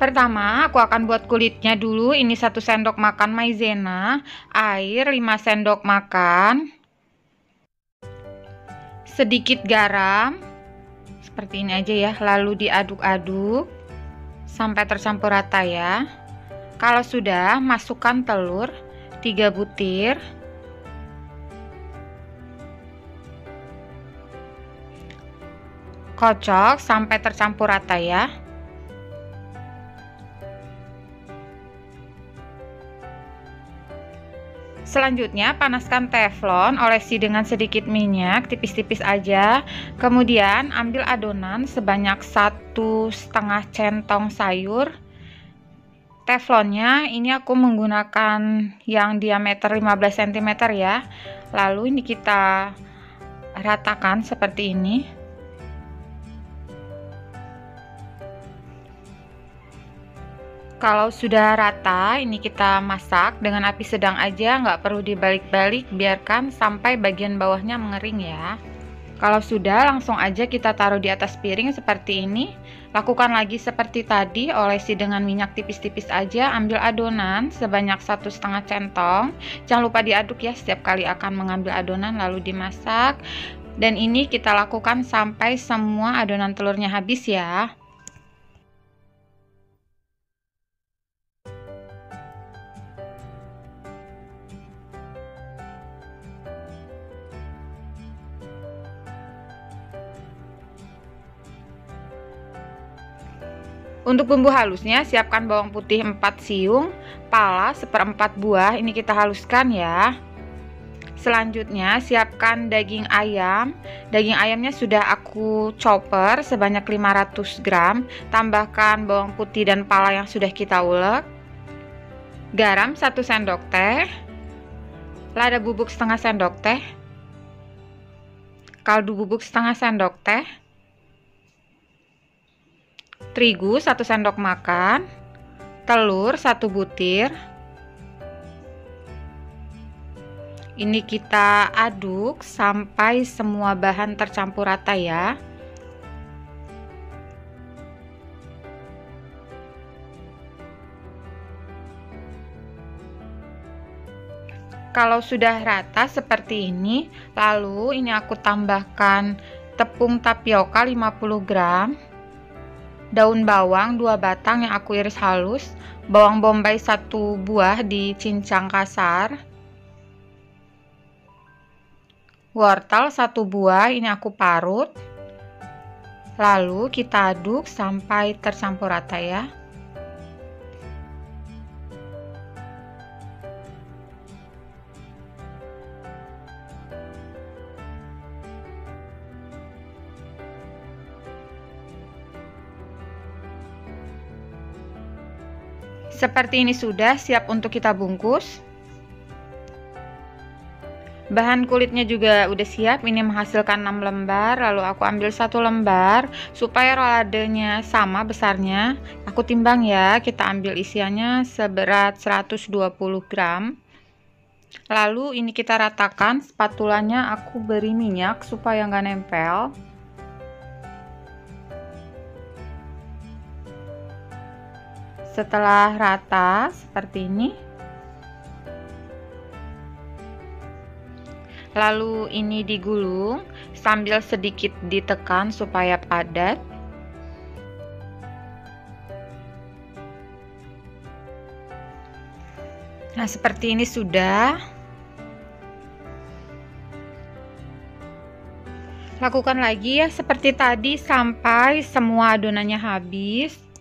Pertama, aku akan buat kulitnya dulu. Ini 1 sendok makan maizena, air 5 sendok makan, sedikit garam, seperti ini aja ya. Lalu diaduk-aduk sampai tercampur rata ya. Kalau sudah, masukkan telur 3 butir. Kocok sampai tercampur rata ya. Selanjutnya, panaskan teflon, olesi dengan sedikit minyak, tipis-tipis aja. Kemudian, ambil adonan sebanyak 1,5 centong sayur. Teflonnya ini aku menggunakan yang diameter 15 cm ya. Lalu ini kita ratakan seperti ini. Kalau sudah rata, ini kita masak dengan api sedang aja, nggak perlu dibalik-balik, biarkan sampai bagian bawahnya mengering ya. Kalau sudah, langsung aja kita taruh di atas piring seperti ini. Lakukan lagi seperti tadi, olesi dengan minyak tipis-tipis aja, ambil adonan sebanyak 1,5 centong. Jangan lupa diaduk ya, setiap kali akan mengambil adonan lalu dimasak. Dan ini kita lakukan sampai semua adonan telurnya habis ya. Untuk bumbu halusnya, siapkan bawang putih 4 siung, pala 1/4 buah, ini kita haluskan ya. Selanjutnya, siapkan daging ayam. Daging ayamnya sudah aku chopper sebanyak 500 gram. Tambahkan bawang putih dan pala yang sudah kita ulek. Garam 1 sendok teh. Lada bubuk setengah sendok teh. Kaldu bubuk setengah sendok teh. Terigu 1 sendok makan, telur 1 butir. Ini kita aduk sampai semua bahan tercampur rata ya. Kalau sudah rata seperti ini, lalu ini aku tambahkan tepung tapioka 50 gram. Daun bawang 2 batang yang aku iris halus, bawang bombay 1 buah dicincang kasar, wortel 1 buah ini aku parut. Lalu kita aduk sampai tercampur rata ya. Seperti ini sudah siap untuk kita bungkus. Bahan kulitnya juga udah siap, ini menghasilkan 6 lembar. Lalu aku ambil 1 lembar supaya roladenya sama besarnya. Aku timbang ya, kita ambil isiannya seberat 120 gram. Lalu ini kita ratakan, spatulanya aku beri minyak supaya nggak nempel. Setelah rata seperti ini, lalu ini digulung sambil sedikit ditekan supaya padat. Nah, seperti ini sudah. Lakukan lagi ya seperti tadi sampai semua adonannya habis.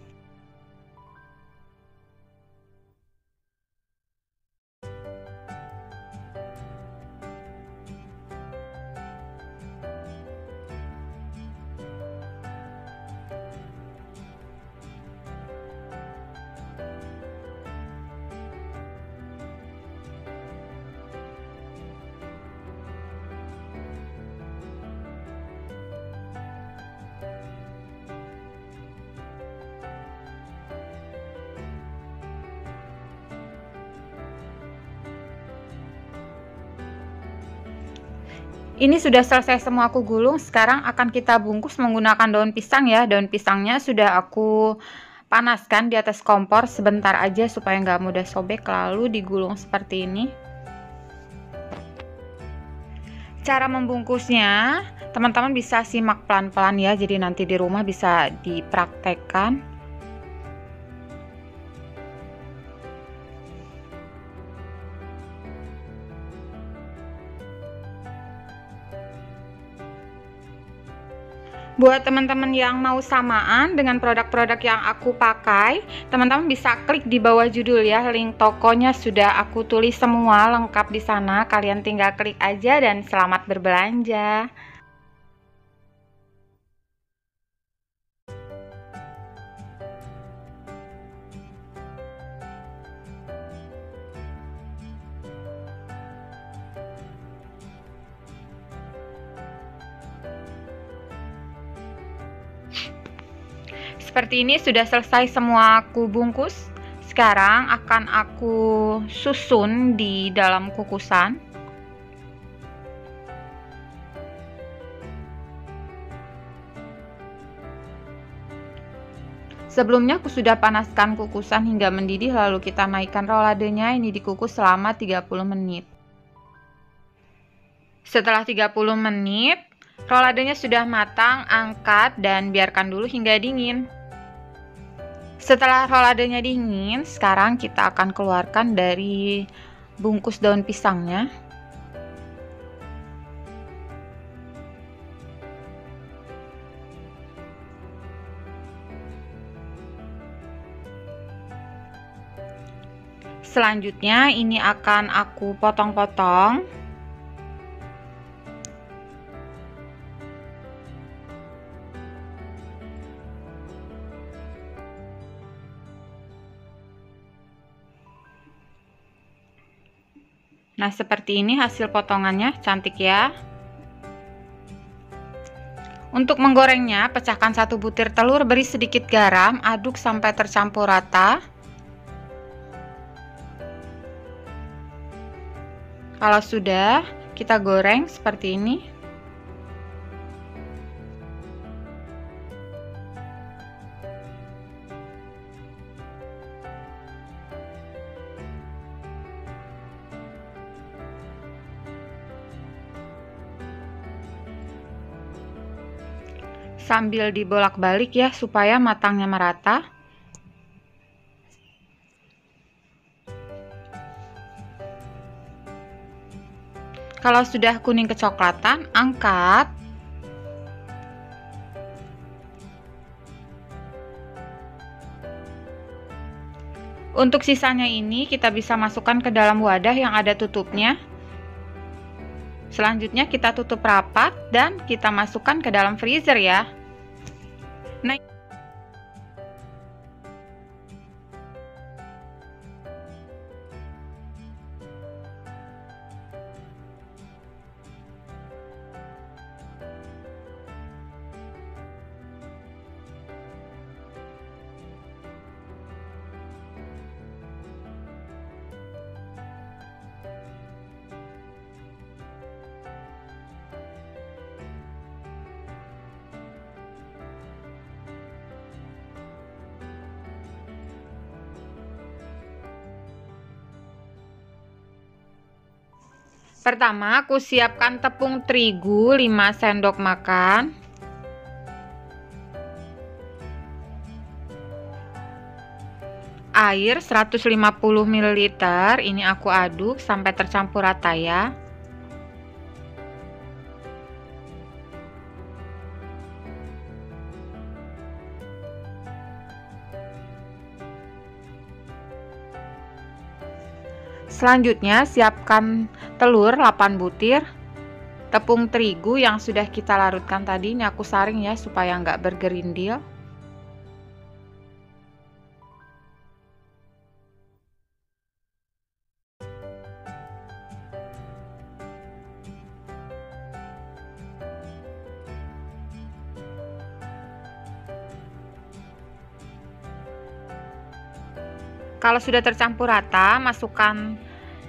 Ini sudah selesai semua aku gulung. Sekarang akan kita bungkus menggunakan daun pisang ya. Daun pisangnya sudah aku Panaskan di atas kompor sebentar aja supaya nggak mudah sobek, lalu digulung seperti ini. Cara membungkusnya, teman-teman bisa simak pelan-pelan ya, jadi nanti di rumah bisa dipraktekkan. Buat teman-teman yang mau samaan dengan produk-produk yang aku pakai, teman-teman bisa klik di bawah judul ya, link tokonya sudah aku tulis semua lengkap di sana. Kalian tinggal klik aja dan selamat berbelanja. Seperti ini sudah selesai semua aku bungkus. Sekarang akan aku susun di dalam kukusan. Sebelumnya aku sudah panaskan kukusan hingga mendidih, lalu kita naikkan roladenya. Ini dikukus selama 30 menit. Setelah 30 menit, roladenya sudah matang, angkat dan biarkan dulu hingga dingin. Setelah roladenya dingin, sekarang kita akan keluarkan dari bungkus daun pisangnya. Selanjutnya ini akan aku potong-potong. Nah, seperti ini hasil potongannya, cantik ya. Untuk menggorengnya, pecahkan 1 butir telur, beri sedikit garam, aduk sampai tercampur rata. Kalau sudah, kita goreng seperti ini. Sambil dibolak-balik ya supaya matangnya merata. Kalau sudah kuning kecoklatan, angkat. Untuk sisanya ini kita bisa masukkan ke dalam wadah yang ada tutupnya. Selanjutnya kita tutup rapat dan kita masukkan ke dalam freezer ya. Nah, pertama, aku siapkan tepung terigu 5 sendok makan. Air 150 ml, ini aku aduk sampai tercampur rata ya. Selanjutnya siapkan telur 8 butir, tepung terigu yang sudah kita larutkan tadi, ini aku saring ya supaya nggak bergerindil. Kalau sudah tercampur rata, masukkan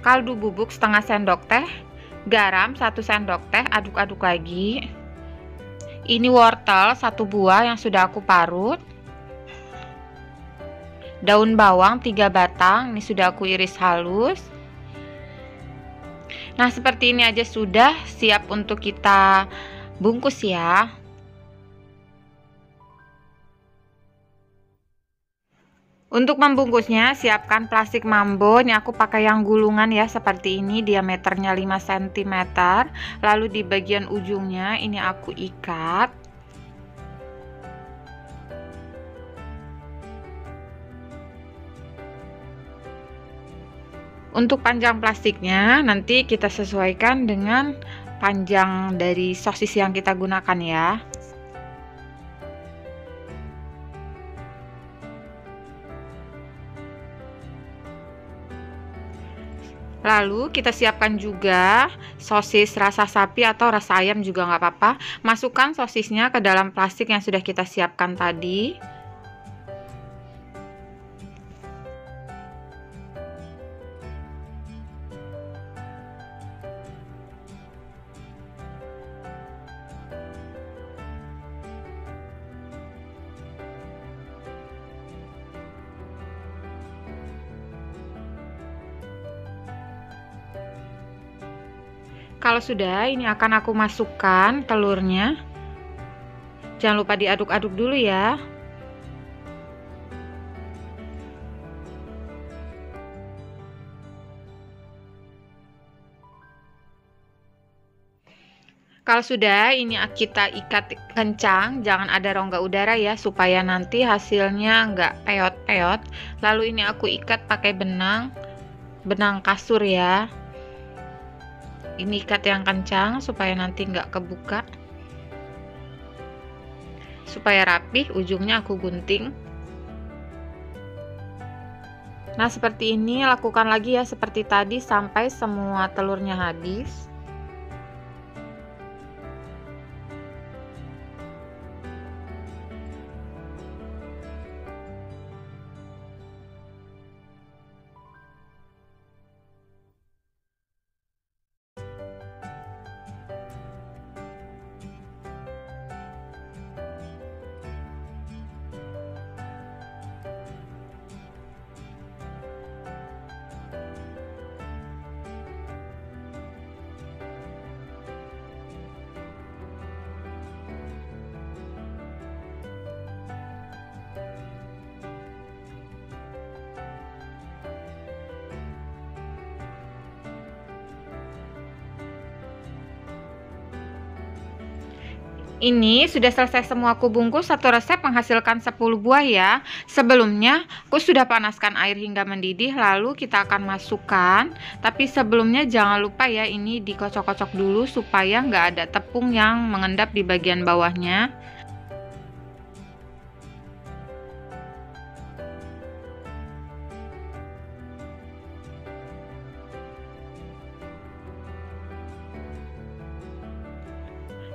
kaldu bubuk setengah sendok teh, garam 1 sendok teh, aduk-aduk lagi. Ini wortel 1 buah yang sudah aku parut. daun bawang 3 batang, ini sudah aku iris halus. Nah, seperti ini aja sudah siap untuk kita bungkus ya. Untuk membungkusnya, siapkan plastik mambo. Ini aku pakai yang gulungan ya, seperti ini, diameternya 5 cm. Lalu di bagian ujungnya ini aku ikat. Untuk panjang plastiknya nanti kita sesuaikan dengan panjang dari sosis yang kita gunakan ya. Lalu kita siapkan juga sosis rasa sapi atau rasa ayam juga nggak apa-apa. Masukkan sosisnya ke dalam plastik yang sudah kita siapkan tadi. Kalau sudah, ini akan aku masukkan telurnya. Jangan lupa diaduk-aduk dulu ya. Kalau sudah, ini kita ikat kencang, jangan ada rongga udara ya, supaya nanti hasilnya nggak peot-peot. Lalu ini aku ikat pakai benang kasur ya. Ini ikat yang kencang supaya nanti nggak kebuka, supaya rapih. Ujungnya aku gunting. Nah, seperti ini, lakukan lagi ya seperti tadi sampai semua telurnya habis. Ini sudah selesai semua aku bungkus. Satu resep menghasilkan 10 buah ya. Sebelumnya aku sudah panaskan air hingga mendidih, lalu kita akan masukkan. Tapi sebelumnya jangan lupa ya, ini dikocok-kocok dulu supaya nggak ada tepung yang mengendap di bagian bawahnya.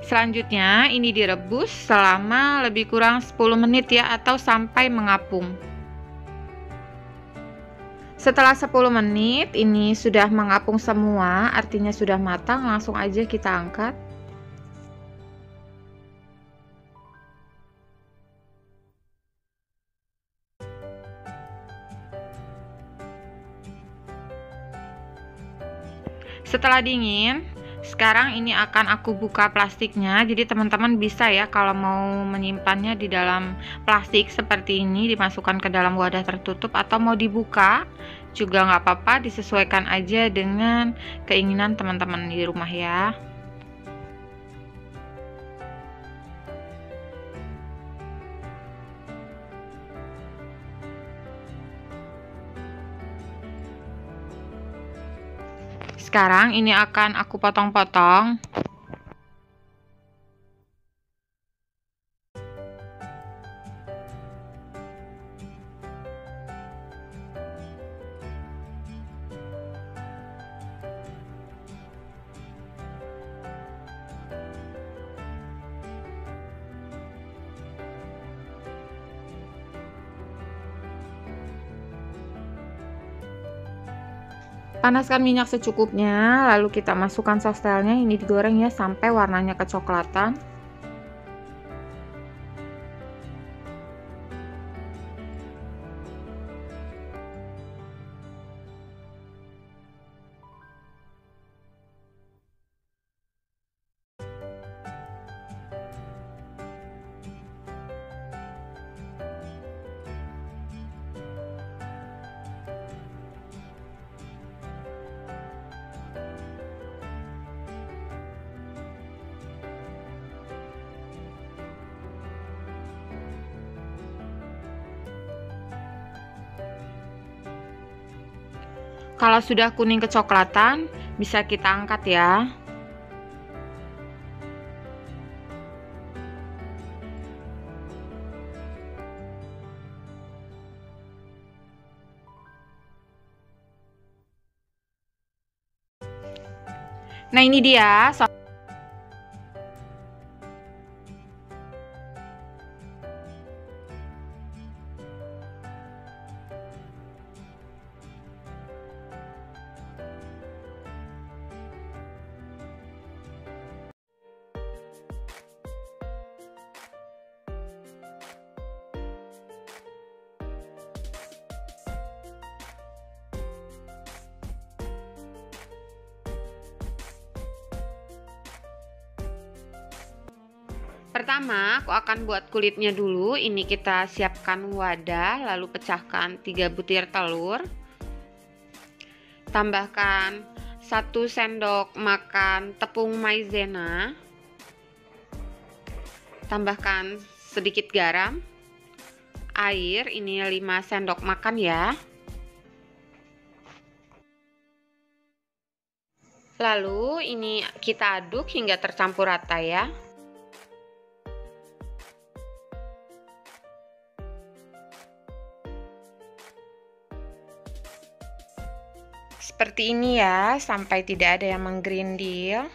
Selanjutnya ini direbus selama lebih kurang 10 menit ya, atau sampai mengapung. Setelah 10 menit ini sudah mengapung semua, artinya sudah matang. Langsung aja kita angkat. Setelah dingin, sekarang ini akan aku buka plastiknya. Jadi teman-teman bisa ya, kalau mau menyimpannya di dalam plastik seperti ini, dimasukkan ke dalam wadah tertutup, atau mau dibuka juga nggak apa-apa, disesuaikan aja dengan keinginan teman-teman di rumah ya. Sekarang ini akan aku potong-potong. Panaskan minyak secukupnya, lalu kita masukkan sostelnya. Ini digoreng ya sampai warnanya kecoklatan. Kalau sudah kuning kecoklatan, bisa kita angkat ya. Nah, ini dia. Pertama, aku akan buat kulitnya dulu. Ini kita siapkan wadah, lalu pecahkan 3 butir telur. Tambahkan 1 sendok makan tepung maizena. Tambahkan sedikit garam. Air, ini 5 sendok makan ya. Lalu ini kita aduk hingga tercampur rata ya. Seperti ini ya, sampai tidak ada yang menggerindil.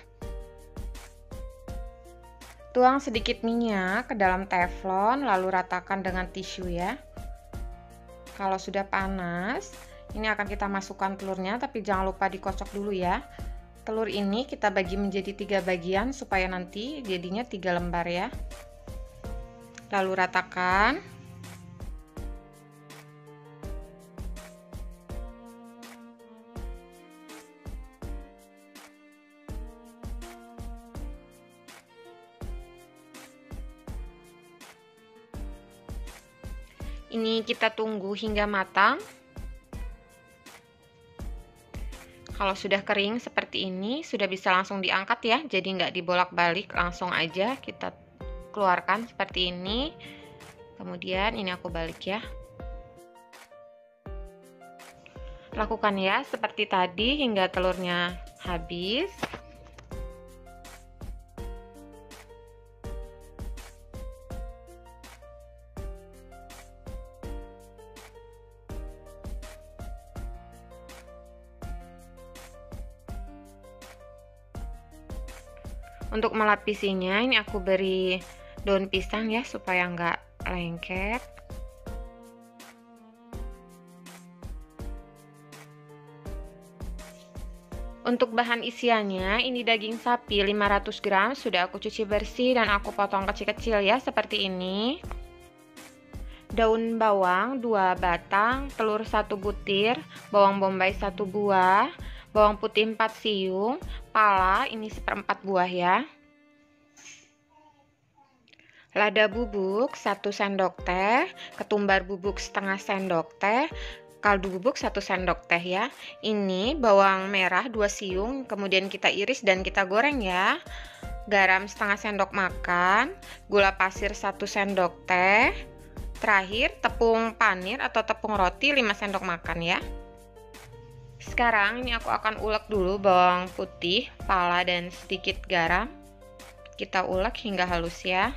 Tuang sedikit minyak ke dalam teflon, lalu ratakan dengan tisu ya. Kalau sudah panas, ini akan kita masukkan telurnya, tapi jangan lupa dikocok dulu ya. Telur ini kita bagi menjadi 3 bagian supaya nanti jadinya 3 lembar ya. Lalu ratakan. Ini kita tunggu hingga matang. Kalau sudah kering seperti ini, sudah bisa langsung diangkat ya. Jadi nggak dibolak-balik, langsung aja kita keluarkan seperti ini. Kemudian ini aku balik ya. Lakukan ya seperti tadi hingga telurnya habis. Untuk melapisinya, ini aku beri daun pisang ya, supaya nggak lengket. Untuk bahan isiannya, ini daging sapi 500 gram, sudah aku cuci bersih dan aku potong kecil-kecil ya, seperti ini. Daun bawang 2 batang, telur 1 butir, bawang bombay 1 buah, bawang putih 4 siung, pala ini 1/4 buah ya. Lada bubuk 1 sendok teh, ketumbar bubuk setengah sendok teh, kaldu bubuk 1 sendok teh ya. Ini bawang merah 2 siung, kemudian kita iris dan kita goreng ya. Garam setengah sendok makan, gula pasir 1 sendok teh. Terakhir tepung panir atau tepung roti 5 sendok makan ya. Sekarang ini aku akan ulek dulu bawang putih, pala dan sedikit garam. Kita ulek hingga halus ya.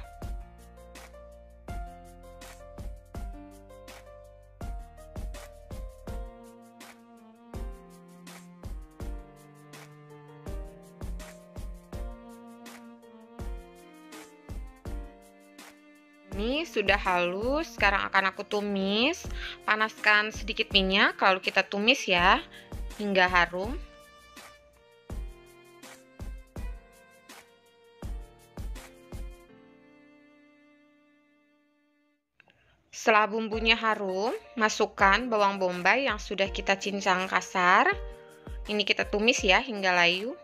Ini sudah halus, sekarang akan aku tumis. Panaskan sedikit minyak, lalu kita tumis ya hingga harum. Setelah bumbunya harum, masukkan bawang bombay yang sudah kita cincang kasar. Ini kita tumis ya hingga layu.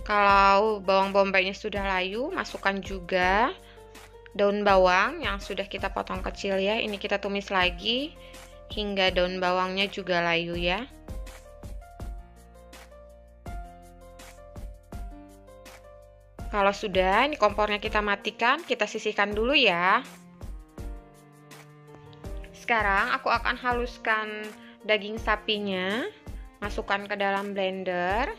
Kalau bawang bombaynya sudah layu, masukkan juga daun bawang yang sudah kita potong kecil ya. Ini kita tumis lagi hingga daun bawangnya juga layu ya. Kalau sudah, ini kompornya kita matikan, kita sisihkan dulu ya. Sekarang aku akan haluskan daging sapinya, masukkan ke dalam blender.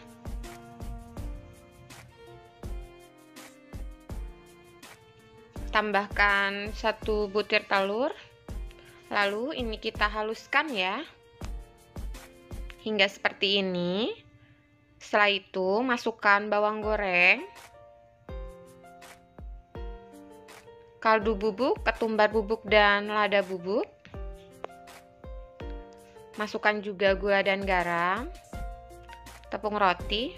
Tambahkan 1 butir telur. Lalu ini kita haluskan ya, hingga seperti ini. Setelah itu masukkan bawang goreng, kaldu bubuk, ketumbar bubuk, dan lada bubuk. Masukkan juga gula dan garam, tepung roti,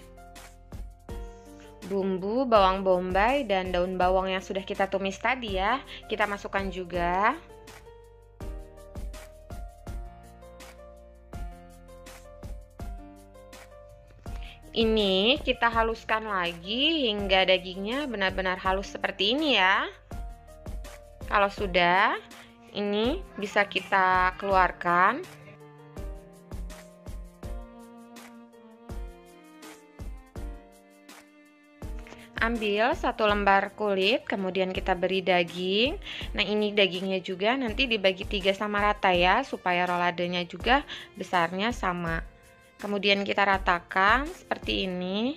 bumbu, bawang bombay, dan daun bawang yang sudah kita tumis tadi ya. Kita masukkan juga. Ini kita haluskan lagi hingga dagingnya benar-benar halus seperti ini ya. Kalau sudah, ini bisa kita keluarkan. Ambil 1 lembar kulit, kemudian kita beri daging. Nah, ini dagingnya juga nanti dibagi 3 sama rata ya, supaya roladenya juga besarnya sama. Kemudian kita ratakan seperti ini.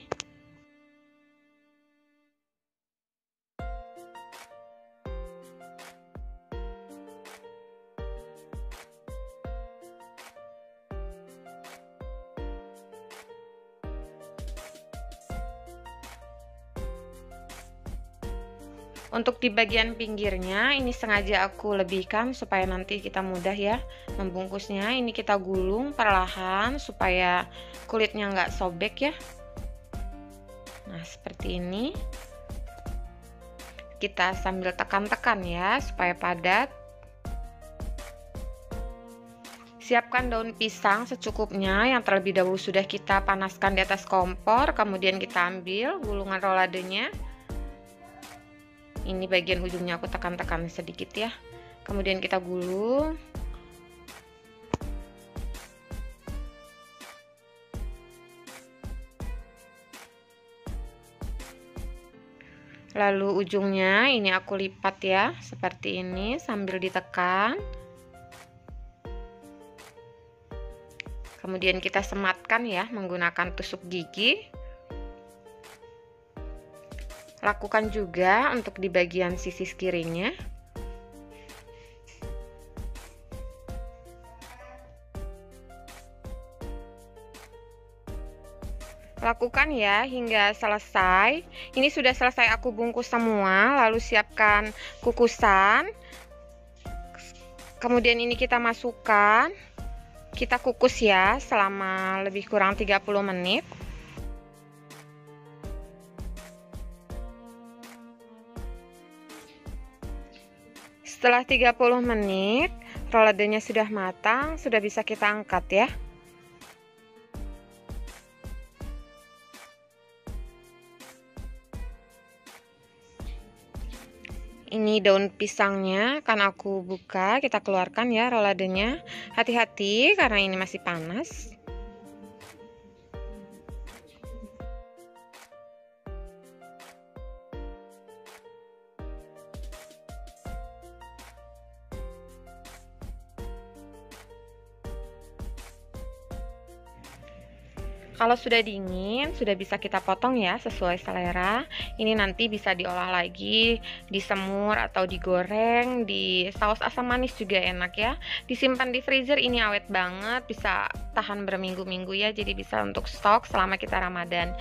Untuk di bagian pinggirnya ini sengaja aku lebihkan supaya nanti kita mudah ya membungkusnya. Ini kita gulung perlahan supaya kulitnya nggak sobek ya. Nah, seperti ini. Kita sambil tekan-tekan ya supaya padat. Siapkan daun pisang secukupnya yang terlebih dahulu sudah kita panaskan di atas kompor. Kemudian kita ambil gulungan roladenya. Ini bagian ujungnya aku tekan-tekan sedikit ya. Kemudian kita gulung. Lalu ujungnya ini aku lipat ya, seperti ini sambil ditekan. Kemudian kita sematkan ya menggunakan tusuk gigi. Lakukan juga untuk di bagian sisi kirinya. Lakukan ya hingga selesai. Ini sudah selesai aku bungkus semua. Lalu siapkan kukusan. Kemudian ini kita masukkan. Kita kukus ya selama lebih kurang 30 menit. Setelah 30 menit, roladenya sudah matang, sudah bisa kita angkat ya. Ini daun pisangnya kan aku buka, kita keluarkan ya roladenya. Hati-hati karena ini masih panas. Kalau sudah dingin, sudah bisa kita potong ya sesuai selera. Ini nanti bisa diolah lagi, disemur atau digoreng, di saus asam manis juga enak ya. Disimpan di freezer ini awet banget, bisa tahan berminggu-minggu ya. Jadi bisa untuk stok selama kita Ramadan.